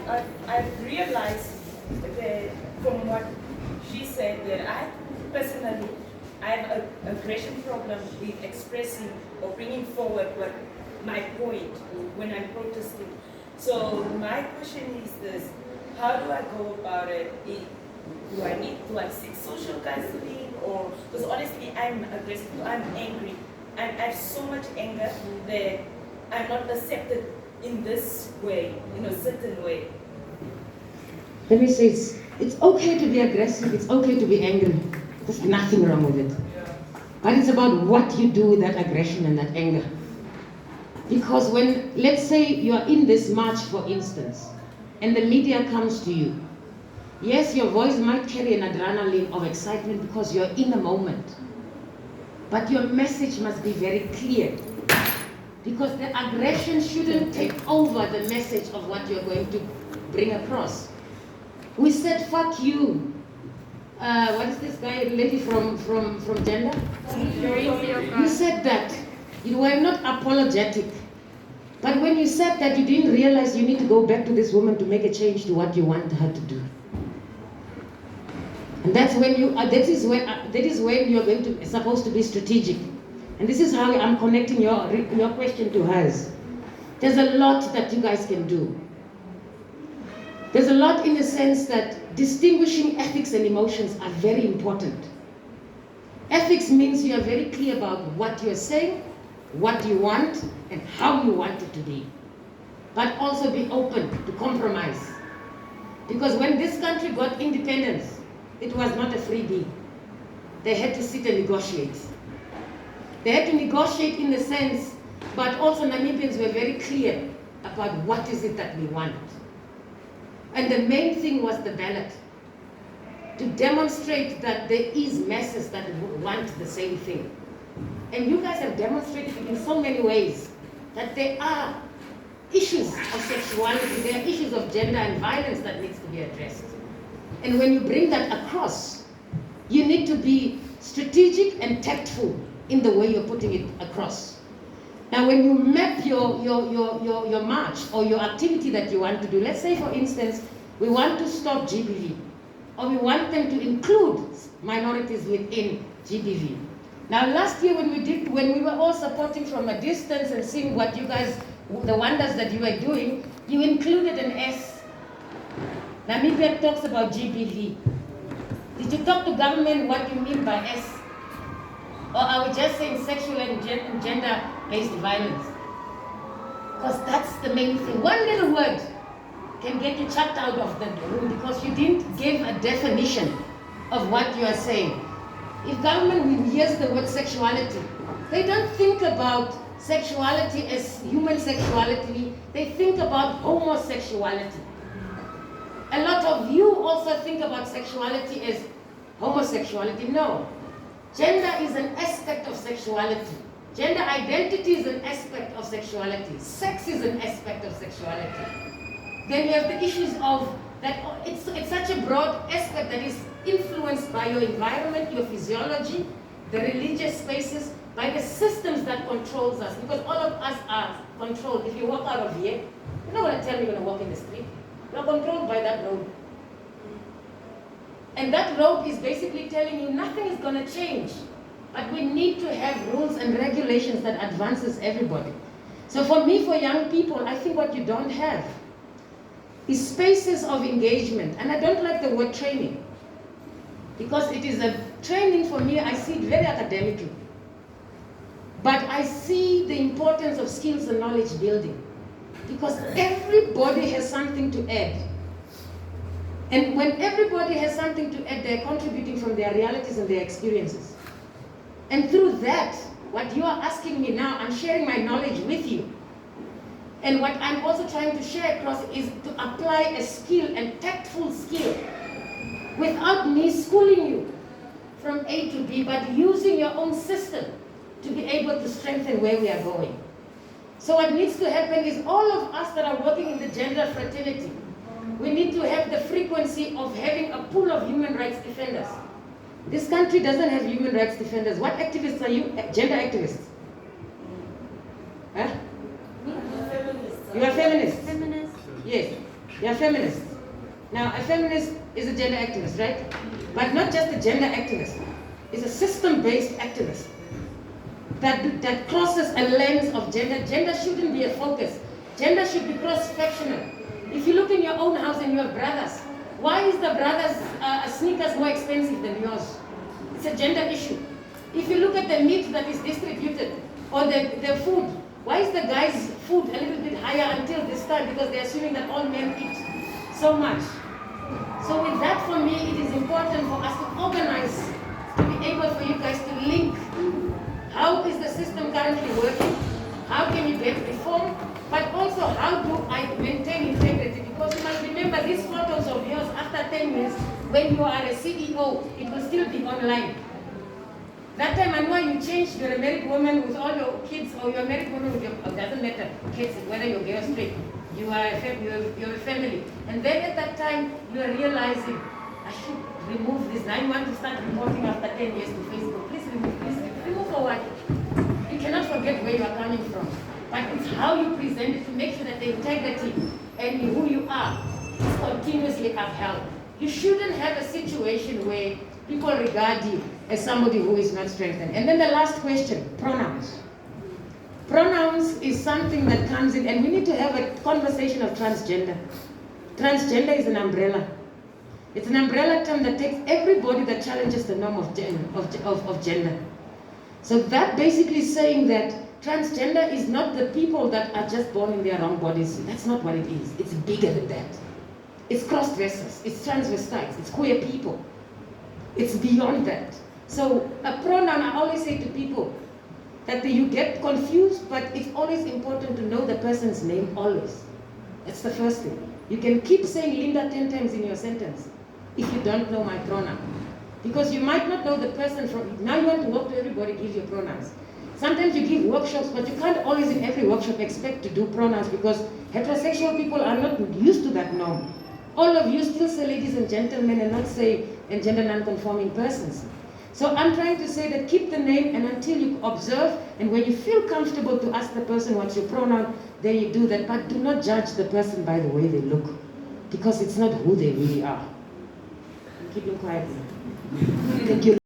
I've realized that from what she said that I personally, I have an aggression problem with expressing or bringing forward what my point when I'm protesting. So my question is this: how do I go about it? Do I need to seek social counseling, or because honestly I'm aggressive, I'm angry, and I have so much anger that I'm not accepted in this way, in a certain way. Let me say, it's okay to be aggressive, it's okay to be angry. There's nothing wrong with it. But it's about what you do with that aggression and that anger. Because when, let's say you are in this march, for instance, and the media comes to you, yes, your voice might carry an adrenaline of excitement because you're in a moment. But your message must be very clear. Because the aggression shouldn't take over the message of what you're going to bring across. We said, fuck you. What is this guy, lady from Gender? You said that. You were not apologetic. But when you said that, you didn't realize you need to go back to this woman to make a change to what you want her to do. And that's when you, that is when you're going to, supposed to be strategic. And this is how I'm connecting your question to hers. There's a lot that you guys can do. There's a lot in the sense that distinguishing ethics and emotions are very important. Ethics means you are very clear about what you're saying, what you want, and how you want it to be. But also be open to compromise. Because when this country got independence, it was not a freebie. They had to sit and negotiate. They had to negotiate in the sense, but also Namibians were very clear about what is it that we want. And the main thing was the ballot, to demonstrate that there is masses that want the same thing. And you guys have demonstrated in so many ways that there are issues of sexuality, there are issues of gender and violence that needs to be addressed. And when you bring that across, you need to be strategic and tactful in the way you're putting it across. Now, when you map your march or your activity that you want to do, let's say, for instance, we want to stop GBV, or we want them to include minorities within GBV. Now, last year when we were all supporting from a distance and seeing what you guys, the wonders that you were doing, you included an S. Namibia talks about GBV. Did you talk to government what you mean by S? Or are we just saying sexual and gender-based violence? Because that's the main thing. One little word can get you chucked out of the room because you didn't give a definition of what you are saying. If government hears the word sexuality, they don't think about sexuality as human sexuality, they think about homosexuality. A lot of you also think about sexuality as homosexuality. No. Gender is an aspect of sexuality. Gender identity is an aspect of sexuality. Sex is an aspect of sexuality. Then you have the issues of that it's such a broad aspect that is influenced by your environment, your physiology, the religious spaces, by the systems that controls us. Because all of us are controlled. If you walk out of here, you're not going to tell me you're going to walk in the street. You're controlled by that road. And that road is basically telling you nothing is going to change. But we need to have rules and regulations that advances everybody. So for me, for young people, I think what you don't have is spaces of engagement. And I don't like the word training. Because it is a training for me, I see it very academically. But I see the importance of skills and knowledge building. Because everybody has something to add. And when everybody has something to add, they're contributing from their realities and their experiences. And through that, what you are asking me now, I'm sharing my knowledge with you. And what I'm also trying to share across is to apply a skill, and tactful skill, without me schooling you from A to B, but using your own system to be able to strengthen where we are going. So what needs to happen is all of us that are working in the gender fraternity, we need to have the frequency of having a pool of human rights defenders. This country doesn't have human rights defenders. What activists are you? Gender activists? Huh? You are feminists? Feminists. Yes. You're a feminist. Now, a feminist is a gender activist, right? But not just a gender activist. It's a system-based activist that crosses a lens of gender. Gender shouldn't be a focus. Gender should be cross-sectional. If you look in your own house and you have brothers, why is the brothers' sneakers more expensive than yours? It's a gender issue. If you look at the meat that is distributed or the food, why is the guy's food a little bit higher until this time? Because they're assuming that all men eat so much. So with that, for me, it is important for us to organize, to be able for you guys to link. How is the system currently working? How can you get reform? But also, how do I maintain integrity? Because you must remember these photos of yours after 10 years, when you are a CEO, it will still be online. That time, I know you changed, you're a married woman with all your kids, or you're a married woman with your, doesn't matter, kids, whether you're gay or straight. You are you're a family. And then at that time, you are realizing, I should remove this. Now you want to start reporting after 10 years to Facebook. Please remove, remove for what? You cannot forget where you are coming from. But it's how you present it to make sure that the integrity and who you are is continuously upheld. You shouldn't have a situation where people regard you as somebody who is not strengthened. And then the last question, pronouns. Pronouns is something that comes in, and we need to have a conversation of transgender. Transgender is an umbrella. It's an umbrella term that takes everybody that challenges the norm of gender. So that basically is saying that transgender is not the people that are just born in their wrong bodies. That's not what it is. It's bigger than that. It's cross-dressers, it's transvestites, it's queer people. It's beyond that. So a pronoun, I always say to people, that you get confused, but it's always important to know the person's name, always. That's the first thing. You can keep saying Linda 10 times in your sentence if you don't know my pronoun. Because you might not know the person from, now you want to walk to everybody, give your pronouns. Sometimes you give workshops, but you can't always in every workshop expect to do pronouns because heterosexual people are not used to that norm. All of you still say ladies and gentlemen and not say and gender non-conforming persons. So I'm trying to say that keep the name, and until you observe, and when you feel comfortable to ask the person what's your pronoun, then you do that. But do not judge the person by the way they look, because it's not who they really are. I'm keeping quiet now. Thank you.